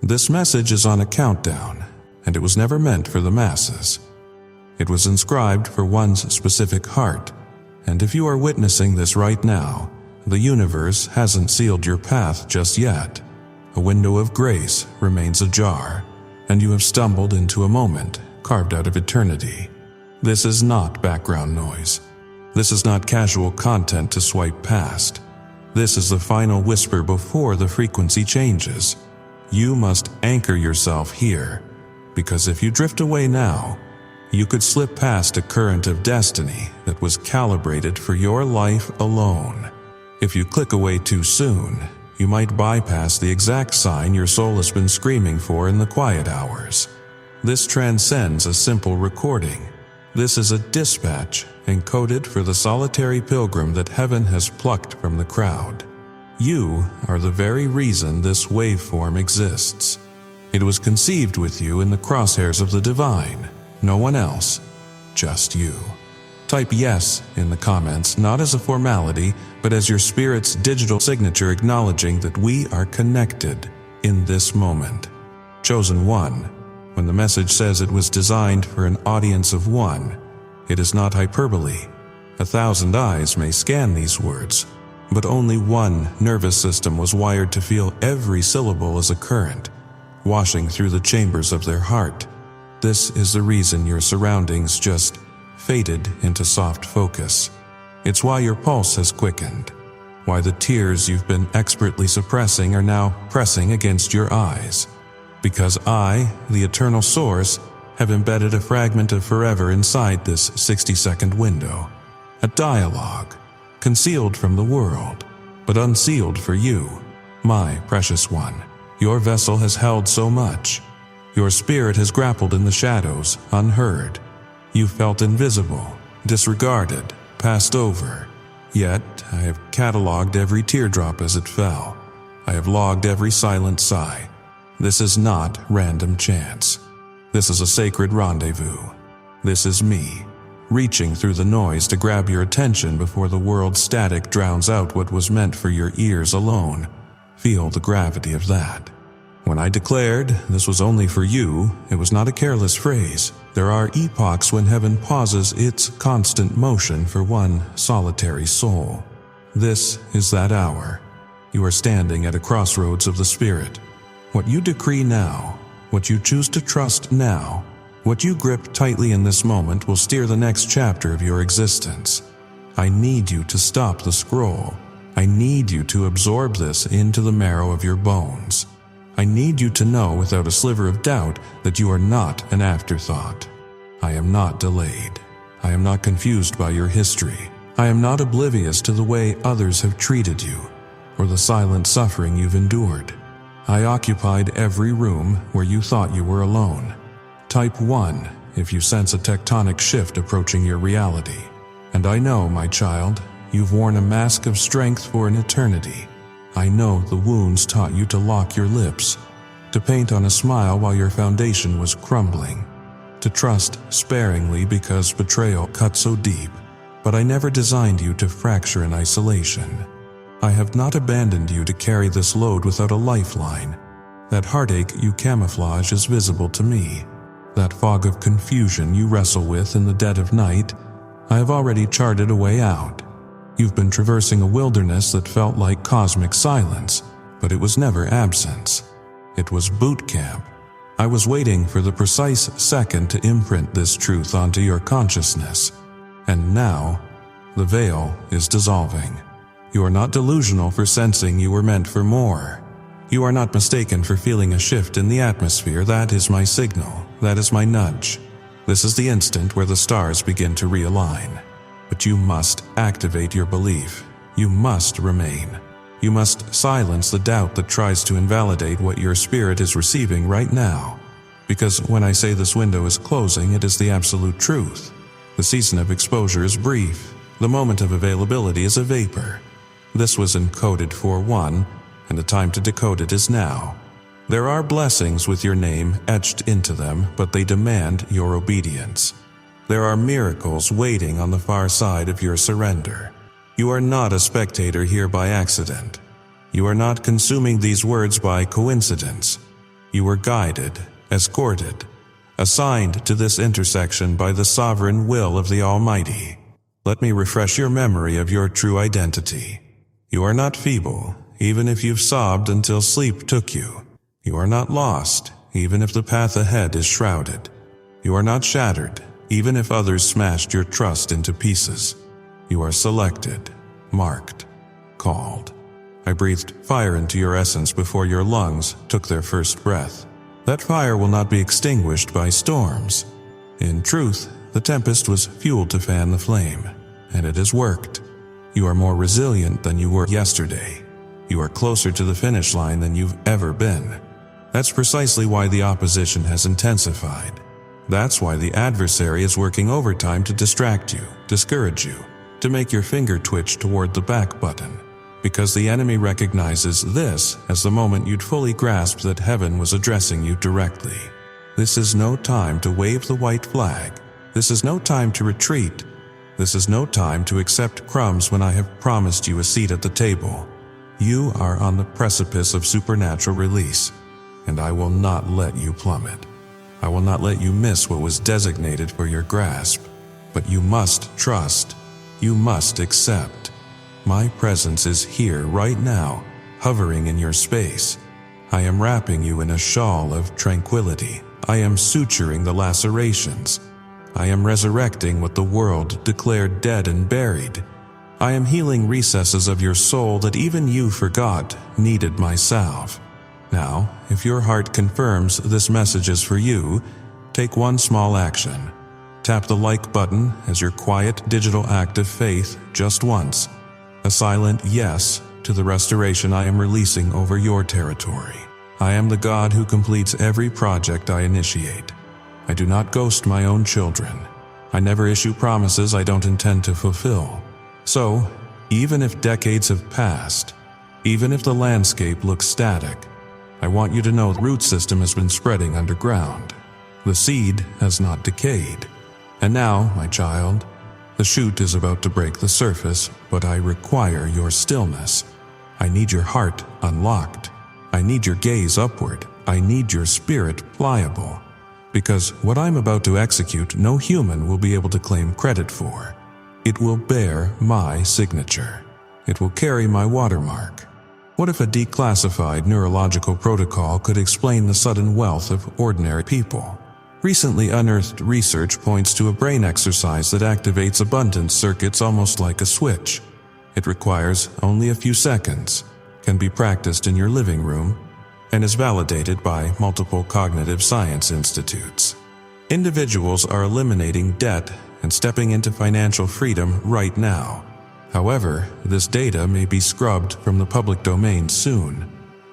This message is on a countdown, and it was never meant for the masses. It was inscribed for one's specific heart, and if you are witnessing this right now, the universe hasn't sealed your path just yet. A window of grace remains ajar, and you have stumbled into a moment carved out of eternity. This is not background noise. This is not casual content to swipe past. This is the final whisper before the frequency changes. You must anchor yourself here, because if you drift away now, you could slip past a current of destiny that was calibrated for your life alone. If you click away too soon, you might bypass the exact sign your soul has been screaming for in the quiet hours. This transcends a simple recording. This is a dispatch encoded for the solitary pilgrim that heaven has plucked from the crowd. You are the very reason this waveform exists. It was conceived with you in the crosshairs of the divine. No one else, just you. Type yes in the comments, not as a formality, but as your spirit's digital signature acknowledging that we are connected in this moment. Chosen one. When the message says it was designed for an audience of one, it is not hyperbole. 1,000 eyes may scan these words, but only one nervous system was wired to feel every syllable as a current, washing through the chambers of their heart. This is the reason your surroundings just faded into soft focus. It's why your pulse has quickened, why the tears you've been expertly suppressing are now pressing against your eyes. Because I, the eternal source, have embedded a fragment of forever inside this 60-second window. A dialogue, concealed from the world, but unsealed for you, my precious one. Your vessel has held so much. Your spirit has grappled in the shadows, unheard. You felt invisible, disregarded, passed over. Yet, I have cataloged every teardrop as it fell. I have logged every silent sigh. This is not random chance. This is a sacred rendezvous. This is me, reaching through the noise to grab your attention before the world's static drowns out what was meant for your ears alone. Feel the gravity of that. When I declared this was only for you, it was not a careless phrase. There are epochs when heaven pauses its constant motion for one solitary soul. This is that hour. You are standing at a crossroads of the spirit. What you decree now, what you choose to trust now, what you grip tightly in this moment will steer the next chapter of your existence. I need you to stop the scroll. I need you to absorb this into the marrow of your bones. I need you to know without a sliver of doubt that you are not an afterthought. I am not delayed. I am not confused by your history. I am not oblivious to the way others have treated you, or the silent suffering you've endured. I occupied every room where you thought you were alone. Type 1 if you sense a tectonic shift approaching your reality. And I know, my child, you've worn a mask of strength for an eternity. I know the wounds taught you to lock your lips, to paint on a smile while your foundation was crumbling, to trust sparingly because betrayal cut so deep. But I never designed you to fracture in isolation. I have not abandoned you to carry this load without a lifeline. That heartache you camouflage is visible to me. That fog of confusion you wrestle with in the dead of night, I have already charted a way out. You've been traversing a wilderness that felt like cosmic silence, but it was never absence. It was boot camp. I was waiting for the precise second to imprint this truth onto your consciousness. And now, the veil is dissolving. You are not delusional for sensing you were meant for more. You are not mistaken for feeling a shift in the atmosphere. That is my signal. That is my nudge. This is the instant where the stars begin to realign. But you must activate your belief. You must remain. You must silence the doubt that tries to invalidate what your spirit is receiving right now. Because when I say this window is closing, it is the absolute truth. The season of exposure is brief. The moment of availability is a vapor. This was encoded for one, and the time to decode it is now. There are blessings with your name etched into them, but they demand your obedience. There are miracles waiting on the far side of your surrender. You are not a spectator here by accident. You are not consuming these words by coincidence. You were guided, escorted, assigned to this intersection by the sovereign will of the Almighty. Let me refresh your memory of your true identity. You are not feeble, even if you've sobbed until sleep took you. You are not lost, even if the path ahead is shrouded. You are not shattered, even if others smashed your trust into pieces. You are selected, marked, called. I breathed fire into your essence before your lungs took their first breath. That fire will not be extinguished by storms. In truth, the tempest was fuel to fan the flame, and it has worked. You are more resilient than you were yesterday. You are closer to the finish line than you've ever been. That's precisely why the opposition has intensified. That's why the adversary is working overtime to distract you, discourage you, to make your finger twitch toward the back button. Because the enemy recognizes this as the moment you'd fully grasp that heaven was addressing you directly. This is no time to wave the white flag. This is no time to retreat. This is no time to accept crumbs when I have promised you a seat at the table. You are on the precipice of supernatural release, and I will not let you plummet. I will not let you miss what was designated for your grasp. But you must trust. You must accept. My presence is here right now, hovering in your space. I am wrapping you in a shawl of tranquility. I am suturing the lacerations. I am resurrecting what the world declared dead and buried. I am healing recesses of your soul that even you forgot needed my salve. Now, if your heart confirms this message is for you, take one small action. Tap the like button as your quiet digital act of faith just once. A silent yes to the restoration I am releasing over your territory. I am the God who completes every project I initiate. I do not ghost my own children. I never issue promises I don't intend to fulfill. So, even if decades have passed, even if the landscape looks static, I want you to know the root system has been spreading underground. The seed has not decayed. And now, my child, the shoot is about to break the surface, but I require your stillness. I need your heart unlocked. I need your gaze upward. I need your spirit pliable. Because what I'm about to execute, no human will be able to claim credit for. It will bear my signature. It will carry my watermark. What if a declassified neurological protocol could explain the sudden wealth of ordinary people? Recently unearthed research points to a brain exercise that activates abundance circuits almost like a switch. It requires only a few seconds, can be practiced in your living room, and is validated by multiple cognitive science institutes. Individuals are eliminating debt and stepping into financial freedom right now. However, this data may be scrubbed from the public domain soon.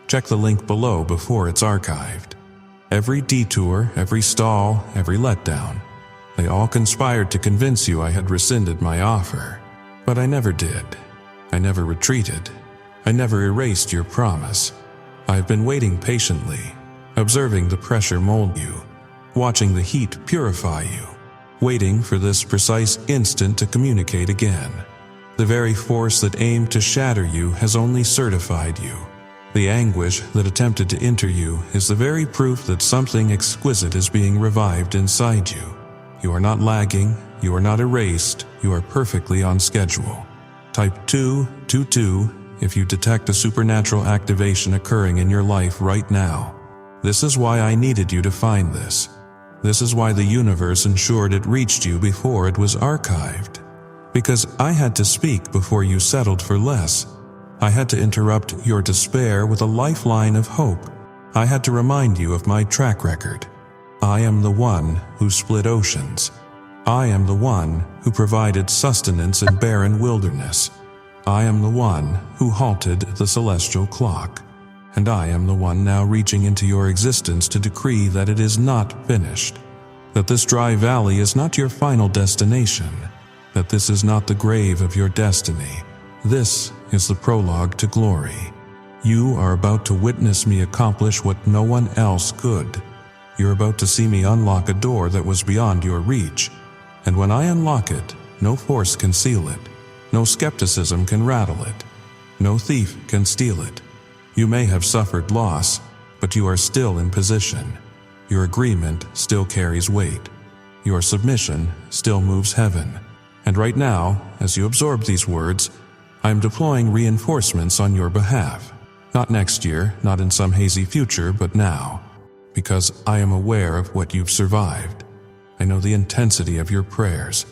Check the link below before it's archived. Every detour, every stall, every letdown, they all conspired to convince you I had rescinded my offer. But I never did. I never retreated. I never erased your promise. I've been waiting patiently, observing the pressure mold you, watching the heat purify you, waiting for this precise instant to communicate again. The very force that aimed to shatter you has only certified you. The anguish that attempted to enter you is the very proof that something exquisite is being revived inside you. You are not lagging, you are not erased, you are perfectly on schedule. Type 222 if you detect a supernatural activation occurring in your life right now. This is why I needed you to find this. This is why the universe ensured it reached you before it was archived. Because I had to speak before you settled for less. I had to interrupt your despair with a lifeline of hope. I had to remind you of my track record. I am the one who split oceans. I am the one who provided sustenance in barren wilderness. I am the one who halted the celestial clock. And I am the one now reaching into your existence to decree that it is not finished. That this dry valley is not your final destination. That this is not the grave of your destiny. This is the prologue to glory. You are about to witness me accomplish what no one else could. You're about to see me unlock a door that was beyond your reach. And when I unlock it, no force can seal it. No skepticism can rattle it. No thief can steal it. You may have suffered loss, but you are still in position. Your agreement still carries weight. Your submission still moves heaven. And right now, as you absorb these words, I am deploying reinforcements on your behalf. Not next year, not in some hazy future, but now. Because I am aware of what you've survived. I know the intensity of your prayers.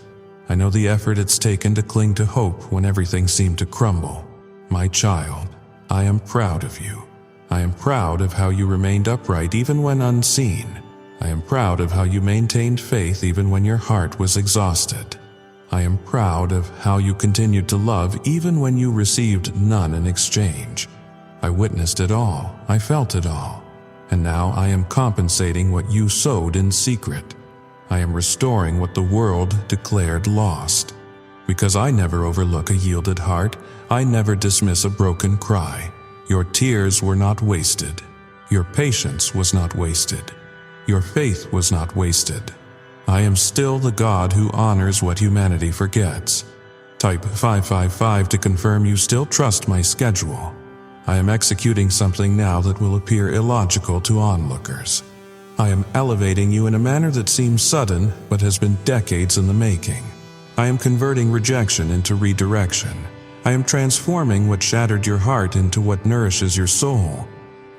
I know the effort it's taken to cling to hope when everything seemed to crumble. My child, I am proud of you. I am proud of how you remained upright even when unseen. I am proud of how you maintained faith even when your heart was exhausted. I am proud of how you continued to love even when you received none in exchange. I witnessed it all. I felt it all. And now I am compensating what you sowed in secret. I am restoring what the world declared lost. Because I never overlook a yielded heart, I never dismiss a broken cry. Your tears were not wasted. Your patience was not wasted. Your faith was not wasted. I am still the God who honors what humanity forgets. Type 555 to confirm you still trust my schedule. I am executing something now that will appear illogical to onlookers. I am elevating you in a manner that seems sudden but has been decades in the making. I am converting rejection into redirection. I am transforming what shattered your heart into what nourishes your soul.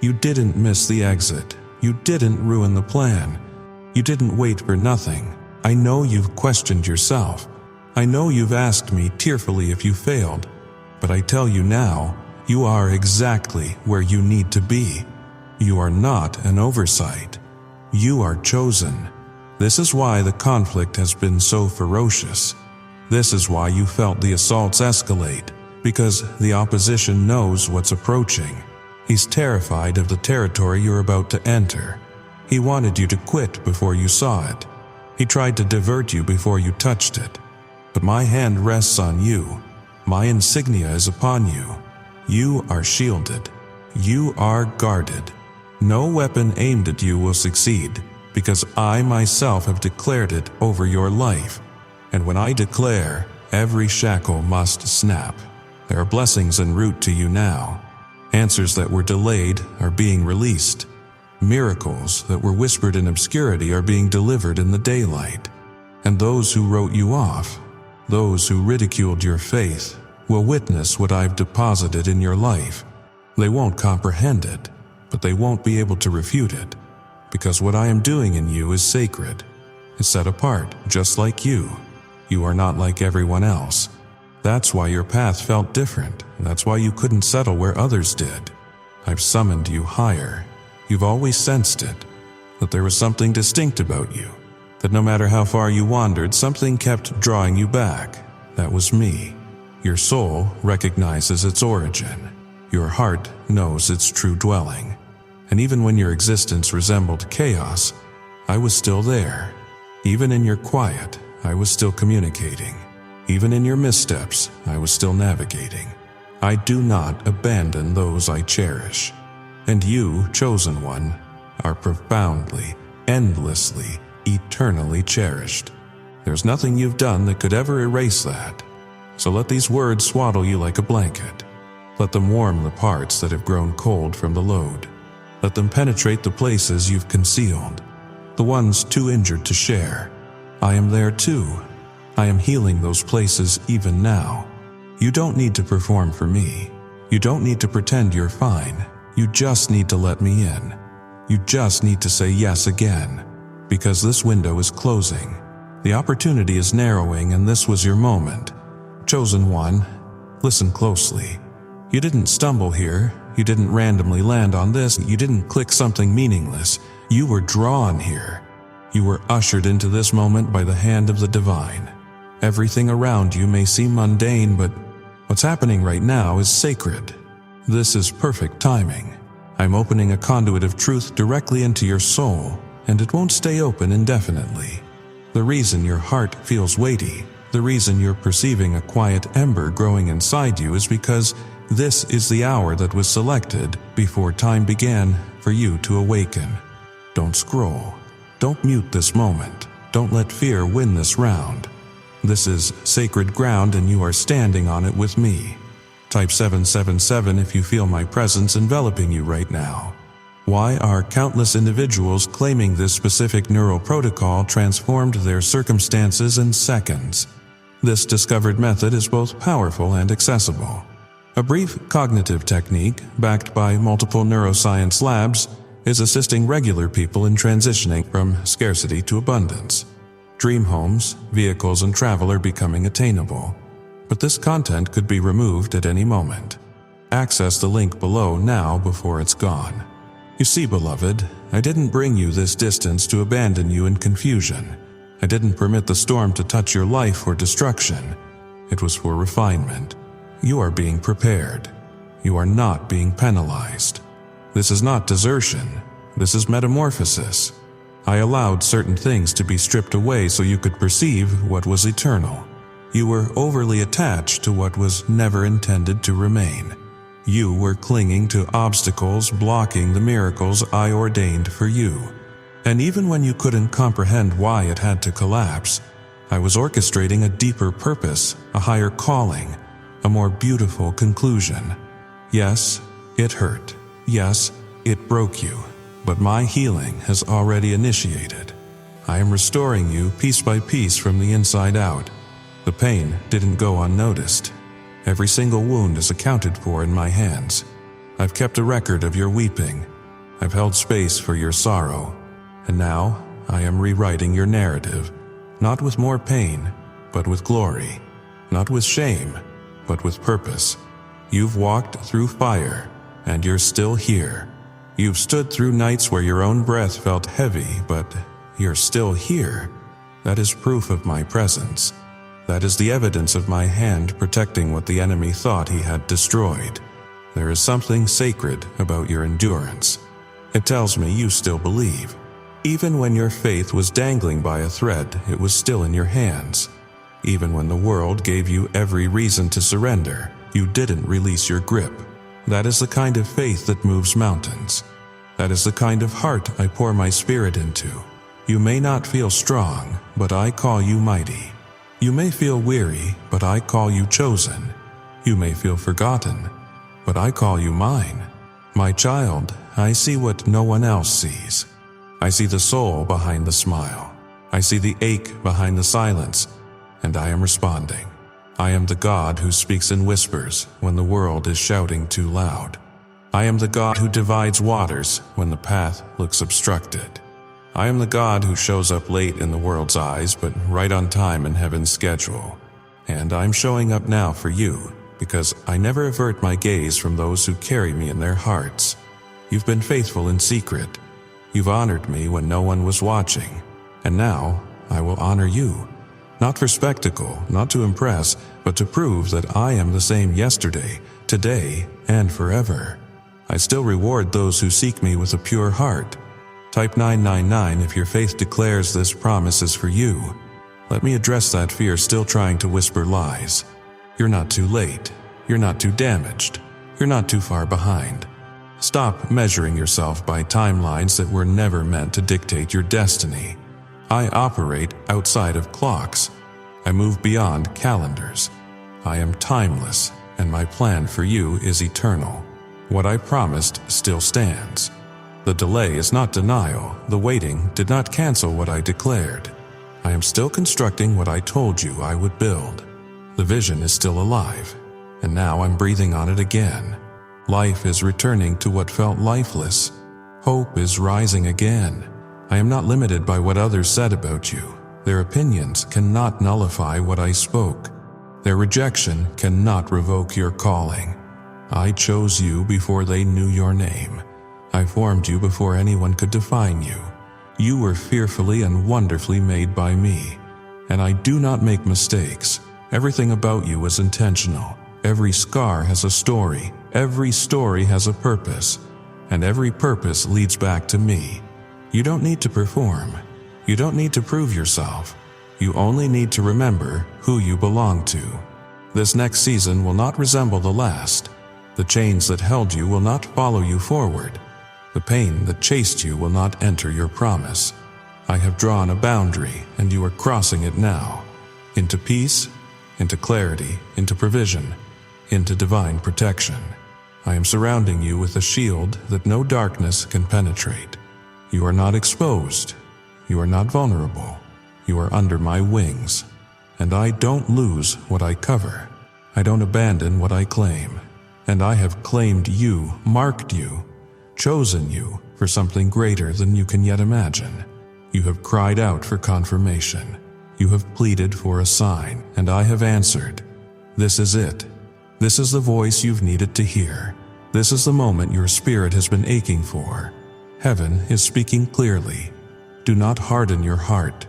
You didn't miss the exit. You didn't ruin the plan. You didn't wait for nothing. I know you've questioned yourself. I know you've asked me tearfully if you failed. But I tell you now, you are exactly where you need to be. You are not an oversight. You are chosen. This is why the conflict has been so ferocious. This is why you felt the assaults escalate, because the opposition knows what's approaching. He's terrified of the territory you're about to enter. He wanted you to quit before you saw it. He tried to divert you before you touched it. But my hand rests on you. My insignia is upon you. You are shielded. You are guarded. No weapon aimed at you will succeed, because I myself have declared it over your life. And when I declare, every shackle must snap. There are blessings en route to you now. Answers that were delayed are being released. Miracles that were whispered in obscurity are being delivered in the daylight. And those who wrote you off, those who ridiculed your faith, will witness what I've deposited in your life. They won't comprehend it, but they won't be able to refute it, because what I am doing in you is sacred. It's set apart, just like you. You are not like everyone else. That's why your path felt different. That's why you couldn't settle where others did. I've summoned you higher. You've always sensed it, that there was something distinct about you, that no matter how far you wandered, something kept drawing you back. That was me. Your soul recognizes its origin. Your heart knows its true dwelling. And even when your existence resembled chaos, I was still there. Even in your quiet, I was still communicating. Even in your missteps, I was still navigating. I do not abandon those I cherish. And you, chosen one, are profoundly, endlessly, eternally cherished. There's nothing you've done that could ever erase that. So let these words swaddle you like a blanket. Let them warm the parts that have grown cold from the load. Let them penetrate the places you've concealed, the ones too injured to share. I am there too. I am healing those places even now. You don't need to perform for me. You don't need to pretend you're fine. You just need to let me in. You just need to say yes again, because this window is closing. The opportunity is narrowing, and this was your moment. Chosen one, listen closely. You didn't stumble here. You didn't randomly land on this. You didn't click something meaningless. You were drawn here. You were ushered into this moment by the hand of the divine. Everything around you may seem mundane, but what's happening right now is sacred. This is perfect timing. I'm opening a conduit of truth directly into your soul, and it won't stay open indefinitely. The reason your heart feels weighty, the reason you're perceiving a quiet ember growing inside you is because this is the hour that was selected before time began for you to awaken. Don't scroll. Don't mute this moment. Don't let fear win this round. This is sacred ground, and you are standing on it with me. Type 777 if you feel my presence enveloping you right now. Why are countless individuals claiming this specific neural protocol transformed their circumstances in seconds? This discovered method is both powerful and accessible. A brief cognitive technique, backed by multiple neuroscience labs, is assisting regular people in transitioning from scarcity to abundance. Dream homes, vehicles, and travel are becoming attainable. But this content could be removed at any moment. Access the link below now before it's gone. You see, beloved, I didn't bring you this distance to abandon you in confusion. I didn't permit the storm to touch your life for destruction. It was for refinement. You are being prepared. You are not being penalized. This is not desertion. This is metamorphosis. I allowed certain things to be stripped away so you could perceive what was eternal. You were overly attached to what was never intended to remain. You were clinging to obstacles blocking the miracles I ordained for you. And even when you couldn't comprehend why it had to collapse, I was orchestrating a deeper purpose, a higher calling, a more beautiful conclusion. Yes, it hurt. Yes, it broke you. But my healing has already initiated. I am restoring you piece by piece from the inside out. The pain didn't go unnoticed. Every single wound is accounted for in my hands. I've kept a record of your weeping. I've held space for your sorrow. And now I am rewriting your narrative, not with more pain, but with glory. Not with shame, but with purpose. You've walked through fire, and you're still here. You've stood through nights where your own breath felt heavy, but you're still here. That is proof of my presence. That is the evidence of my hand protecting what the enemy thought he had destroyed. There is something sacred about your endurance. It tells me you still believe. Even when your faith was dangling by a thread, it was still in your hands. Even when the world gave you every reason to surrender, you didn't release your grip. That is the kind of faith that moves mountains. That is the kind of heart I pour my spirit into. You may not feel strong, but I call you mighty. You may feel weary, but I call you chosen. You may feel forgotten, but I call you mine. My child, I see what no one else sees. I see the soul behind the smile. I see the ache behind the silence, and I am responding. I am the God who speaks in whispers when the world is shouting too loud. I am the God who divides waters when the path looks obstructed. I am the God who shows up late in the world's eyes, but right on time in heaven's schedule. And I'm showing up now for you, because I never avert my gaze from those who carry me in their hearts. You've been faithful in secret. You've honored me when no one was watching. And now, I will honor you. Not for spectacle, not to impress, but to prove that I am the same yesterday, today, and forever. I still reward those who seek me with a pure heart. Type 999 if your faith declares this promise is for you. Let me address that fear still trying to whisper lies. You're not too late. You're not too damaged. You're not too far behind. Stop measuring yourself by timelines that were never meant to dictate your destiny. I operate outside of clocks. I move beyond calendars. I am timeless, and my plan for you is eternal. What I promised still stands. The delay is not denial. The waiting did not cancel what I declared. I am still constructing what I told you I would build. The vision is still alive, and now I'm breathing on it again. Life is returning to what felt lifeless. Hope is rising again. I am not limited by what others said about you. Their opinions cannot nullify what I spoke. Their rejection cannot revoke your calling. I chose you before they knew your name. I formed you before anyone could define you. You were fearfully and wonderfully made by me. And I do not make mistakes. Everything about you is intentional. Every scar has a story. Every story has a purpose. And every purpose leads back to me. You don't need to perform. You don't need to prove yourself. You only need to remember who you belong to. This next season will not resemble the last. The chains that held you will not follow you forward. The pain that chased you will not enter your promise. I have drawn a boundary, and you are crossing it now. Into peace, into clarity, into provision, into divine protection. I am surrounding you with a shield that no darkness can penetrate. You are not exposed. You are not vulnerable. You are under my wings. And I don't lose what I cover. I don't abandon what I claim. And I have claimed you, marked you, chosen you for something greater than you can yet imagine. You have cried out for confirmation. You have pleaded for a sign, and I have answered. This is it. This is the voice you've needed to hear. This is the moment your spirit has been aching for. Heaven is speaking clearly. Do not harden your heart.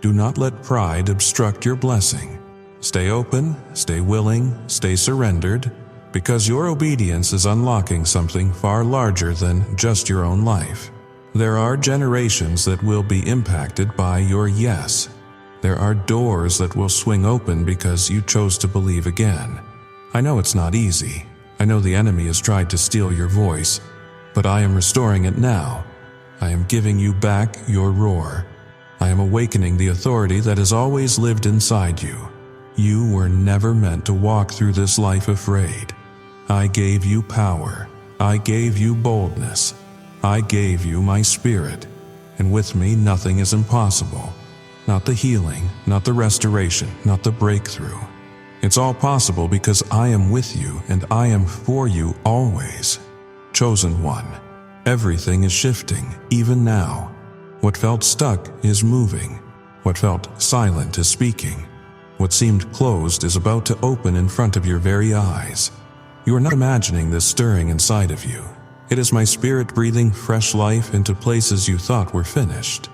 Do not let pride obstruct your blessing. Stay open, stay willing, stay surrendered, because your obedience is unlocking something far larger than just your own life. There are generations that will be impacted by your yes. There are doors that will swing open because you chose to believe again. I know it's not easy. I know the enemy has tried to steal your voice, but I am restoring it now. I am giving you back your roar. I am awakening the authority that has always lived inside you. You were never meant to walk through this life afraid. I gave you power. I gave you boldness. I gave you my spirit, and with me nothing is impossible. Not the healing, not the restoration, not the breakthrough. It's all possible because I am with you and I am for you always. Chosen one, everything is shifting, even now. What felt stuck is moving. What felt silent is speaking. What seemed closed is about to open in front of your very eyes. You are not imagining this stirring inside of you. It is my spirit breathing fresh life into places you thought were finished.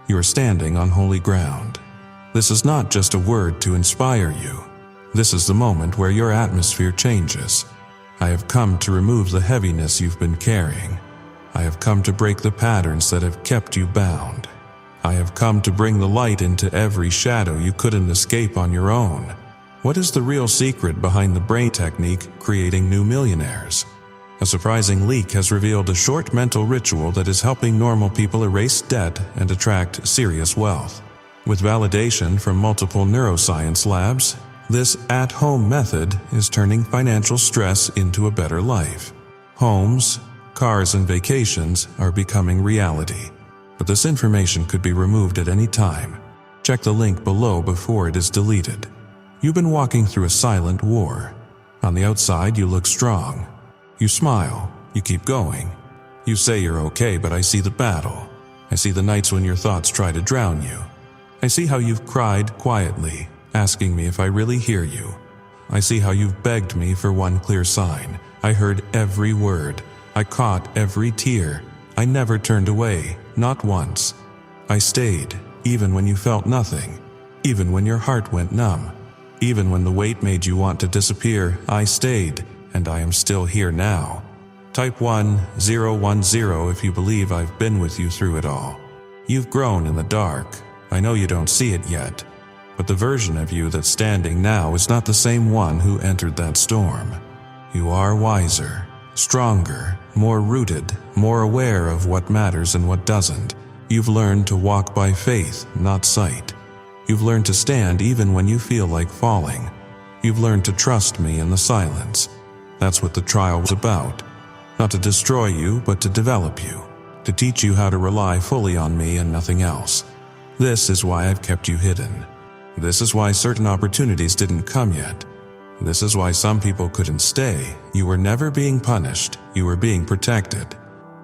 You are standing on holy ground. This is not just a word to inspire you. This is the moment where your atmosphere changes. I have come to remove the heaviness you've been carrying. I have come to break the patterns that have kept you bound. I have come to bring the light into every shadow you couldn't escape on your own. What is the real secret behind the brain technique creating new millionaires? A surprising leak has revealed a short mental ritual that is helping normal people erase debt and attract serious wealth. With validation from multiple neuroscience labs, this at-home method is turning financial stress into a better life. Homes, cars, and vacations are becoming reality. But this information could be removed at any time. Check the link below before it is deleted. You've been walking through a silent war. On the outside, you look strong. You smile. You keep going. You say you're okay, but I see the battle. I see the nights when your thoughts try to drown you. I see how you've cried quietly, asking me if I really hear you. I see how you've begged me for one clear sign. I heard every word. I caught every tear. I never turned away, not once. I stayed, even when you felt nothing, even when your heart went numb, even when the weight made you want to disappear. I stayed, and I am still here now. Type 1010 if you believe I've been with you through it all. You've grown in the dark. I know you don't see it yet, but the version of you that's standing now is not the same one who entered that storm. You are wiser, stronger, more rooted, more aware of what matters and what doesn't. You've learned to walk by faith, not sight. You've learned to stand even when you feel like falling. You've learned to trust me in the silence. That's what the trial was about. Not to destroy you, but to develop you. To teach you how to rely fully on me and nothing else. This is why I've kept you hidden. This is why certain opportunities didn't come yet. This is why some people couldn't stay. You were never being punished. You were being protected.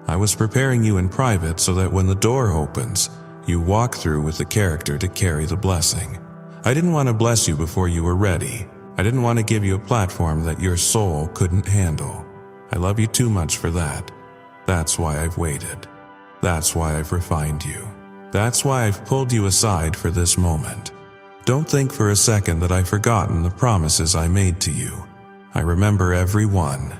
I was preparing you in private so that when the door opens, you walk through with the character to carry the blessing. I didn't want to bless you before you were ready. I didn't want to give you a platform that your soul couldn't handle. I love you too much for that. That's why I've waited. That's why I've refined you. That's why I've pulled you aside for this moment. Don't think for a second that I've forgotten the promises I made to you. I remember every one.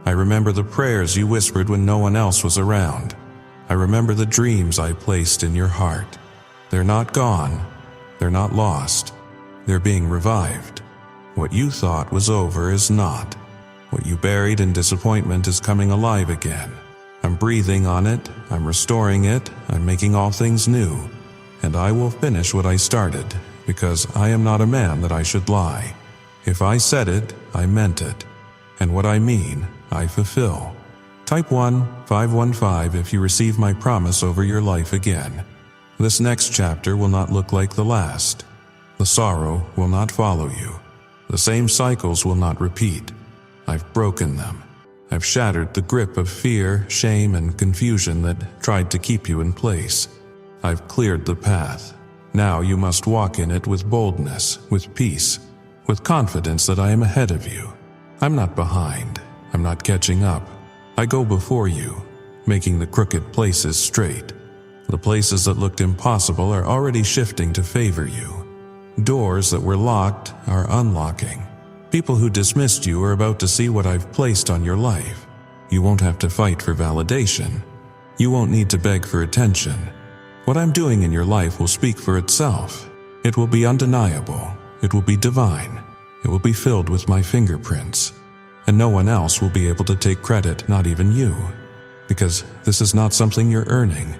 I remember the prayers you whispered when no one else was around. I remember the dreams I placed in your heart. They're not gone. They're not lost. They're being revived. What you thought was over is not. What you buried in disappointment is coming alive again. I'm breathing on it. I'm restoring it. I'm making all things new. And I will finish what I started, because I am not a man that I should lie. If I said it, I meant it. And what I mean, I fulfill. Type 1, 515 if you receive my promise over your life again. This next chapter will not look like the last. The sorrow will not follow you. The same cycles will not repeat. I've broken them. I've shattered the grip of fear, shame, and confusion that tried to keep you in place. I've cleared the path. Now you must walk in it with boldness, with peace, with confidence that I am ahead of you. I'm not behind. I'm not catching up. I go before you, making the crooked places straight. The places that looked impossible are already shifting to favor you. Doors that were locked are unlocking. People who dismissed you are about to see what I've placed on your life. You won't have to fight for validation. You won't need to beg for attention. What I'm doing in your life will speak for itself. It will be undeniable. It will be divine. It will be filled with my fingerprints. And no one else will be able to take credit, not even you. Because this is not something you're earning.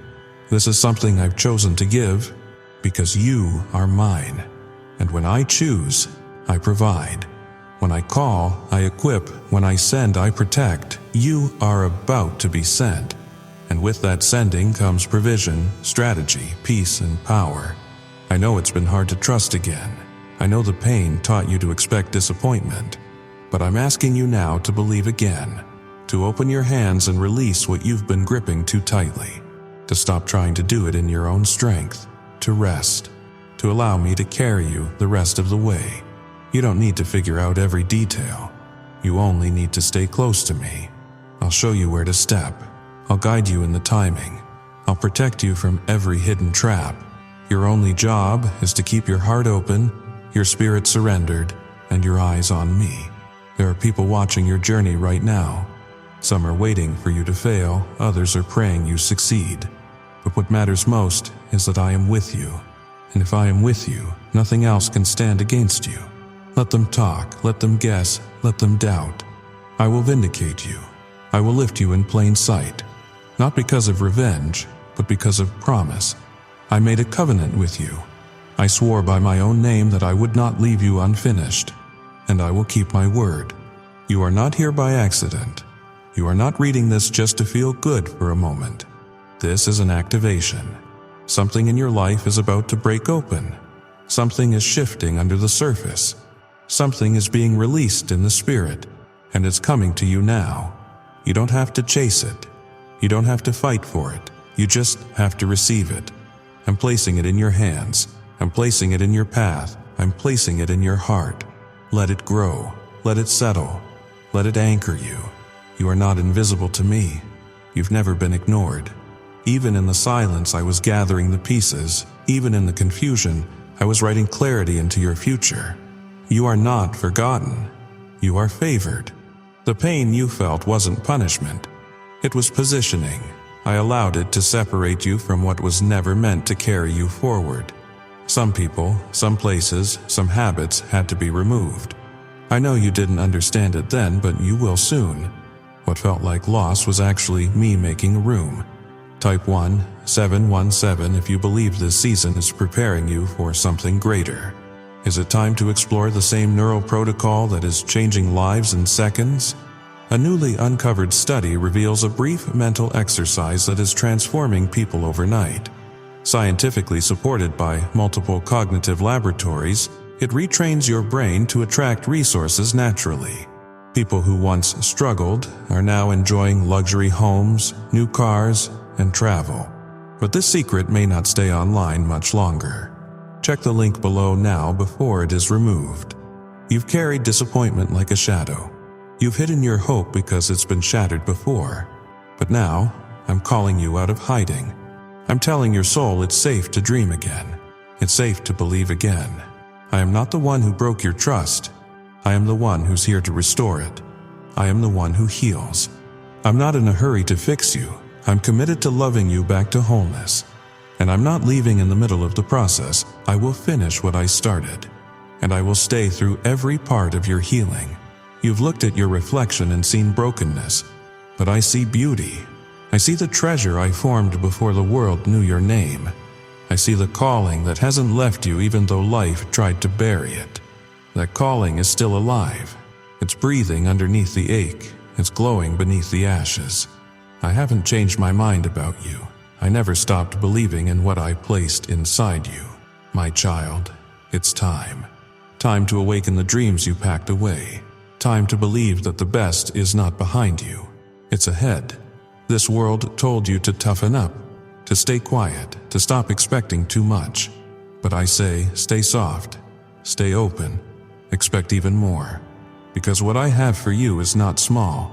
This is something I've chosen to give because you are mine. And when I choose, I provide. When I call, I equip. When I send, I protect. You are about to be sent. And with that sending comes provision, strategy, peace, and power. I know it's been hard to trust again. I know the pain taught you to expect disappointment. But I'm asking you now to believe again, to open your hands and release what you've been gripping too tightly, to stop trying to do it in your own strength, to rest, to allow me to carry you the rest of the way. You don't need to figure out every detail. You only need to stay close to me. I'll show you where to step. I'll guide you in the timing. I'll protect you from every hidden trap. Your only job is to keep your heart open, your spirit surrendered, and your eyes on me. There are people watching your journey right now. Some are waiting for you to fail, others are praying you succeed. But what matters most is that I am with you. And if I am with you, nothing else can stand against you. Let them talk, let them guess, let them doubt. I will vindicate you. I will lift you in plain sight. Not because of revenge, but because of promise. I made a covenant with you. I swore by my own name that I would not leave you unfinished. And I will keep my word. You are not here by accident. You are not reading this just to feel good for a moment. This is an activation. Something in your life is about to break open. Something is shifting under the surface. Something is being released in the spirit, and it's coming to you now. You don't have to chase it. You don't have to fight for it. You just have to receive it. I'm placing it in your hands. I'm placing it in your path. I'm placing it in your heart. Let it grow. Let it settle. Let it anchor you. You are not invisible to me. You've never been ignored. Even in the silence, I was gathering the pieces. Even in the confusion, I was writing clarity into your future. You are not forgotten. You are favored. The pain you felt wasn't punishment. It was positioning. I allowed it to separate you from what was never meant to carry you forward. Some people, some places, some habits had to be removed. I know you didn't understand it then, but you will soon. What felt like loss was actually me making room. Type 1, 717 if you believe this season is preparing you for something greater. Is it time to explore the same neural protocol that is changing lives in seconds? A newly uncovered study reveals a brief mental exercise that is transforming people overnight. Scientifically supported by multiple cognitive laboratories, it retrains your brain to attract resources naturally. People who once struggled are now enjoying luxury homes, new cars, and travel. But this secret may not stay online much longer. Check the link below now before it is removed. You've carried disappointment like a shadow. You've hidden your hope because it's been shattered before. But now, I'm calling you out of hiding. I'm telling your soul it's safe to dream again. It's safe to believe again. I am not the one who broke your trust. I am the one who's here to restore it. I am the one who heals. I'm not in a hurry to fix you. I'm committed to loving you back to wholeness. And I'm not leaving in the middle of the process. I will finish what I started. And I will stay through every part of your healing. You've looked at your reflection and seen brokenness, but I see beauty. I see the treasure I formed before the world knew your name. I see the calling that hasn't left you even though life tried to bury it. That calling is still alive. It's breathing underneath the ache, It's glowing beneath the ashes. I haven't changed my mind about you. I never stopped believing in what I placed inside you. My child, it's time. Time to awaken the dreams you packed away. Time to believe that the best is not behind you. It's ahead. This world told you to toughen up, to stay quiet, to stop expecting too much. But I say, stay soft, stay open, expect even more. Because what I have for you is not small.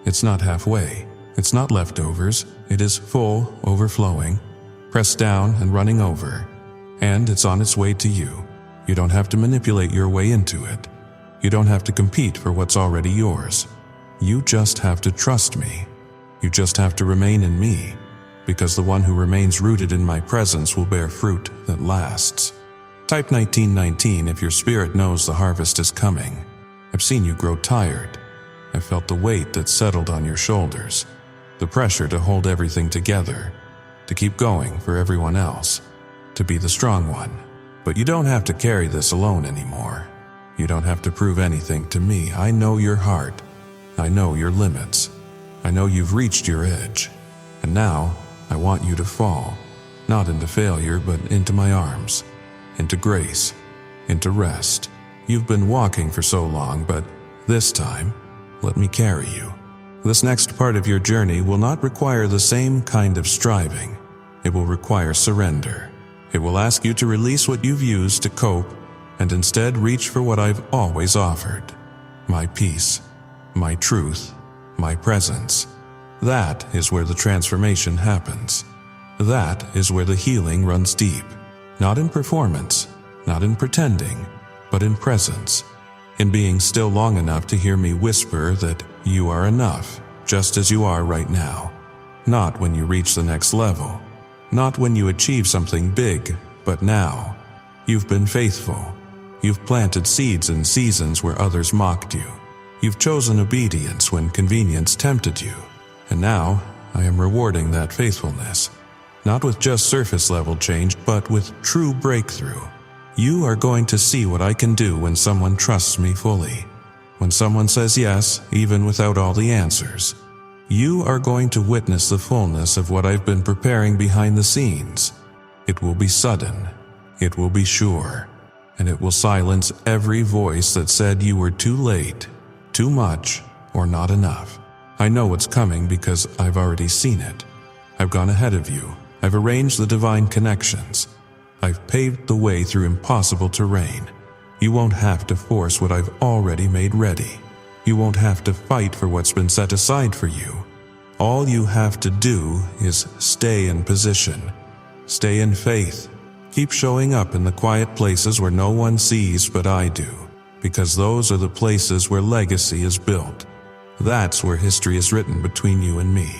It's not halfway. It's not leftovers. It is full, overflowing, pressed down and running over. And it's on its way to you. You don't have to manipulate your way into it. You don't have to compete for what's already yours. You just have to trust me. You just have to remain in me, because the one who remains rooted in my presence will bear fruit that lasts. Type 1919 if your spirit knows the harvest is coming. I've seen you grow tired. I've felt the weight that settled on your shoulders, the pressure to hold everything together, to keep going for everyone else, to be the strong one. But you don't have to carry this alone anymore. You don't have to prove anything to me. I know your heart. I know your limits. I know you've reached your edge. And now, I want you to fall, not into failure, but into my arms, into grace, into rest. You've been walking for so long, but this time, let me carry you. This next part of your journey will not require the same kind of striving. It will require surrender. It will ask you to release what you've used to cope and instead reach for what I've always offered. My peace, my truth, my presence. That is where the transformation happens. That is where the healing runs deep. Not in performance, not in pretending, but in presence. In being still long enough to hear me whisper that you are enough, just as you are right now. Not when you reach the next level. Not when you achieve something big, but now. You've been faithful. You've planted seeds in seasons where others mocked you. You've chosen obedience when convenience tempted you. And now, I am rewarding that faithfulness. Not with just surface level change, but with true breakthrough. You are going to see what I can do when someone trusts me fully. When someone says yes, even without all the answers. You are going to witness the fullness of what I've been preparing behind the scenes. It will be sudden. It will be sure. And it will silence every voice that said you were too late, too much, or not enough. I know what's coming because I've already seen it. I've gone ahead of you. I've arranged the divine connections. I've paved the way through impossible terrain. You won't have to force what I've already made ready. You won't have to fight for what's been set aside for you. All you have to do is stay in position. Stay in faith. Keep showing up in the quiet places where no one sees but I do, because those are the places where legacy is built. That's where history is written between you and me.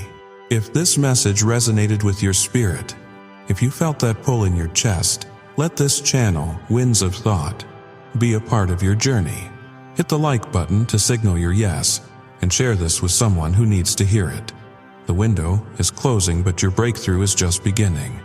If this message resonated with your spirit, if you felt that pull in your chest, let this channel, Winds of Thought, be a part of your journey. Hit the like button to signal your yes, and share this with someone who needs to hear it. The window is closing, but your breakthrough is just beginning.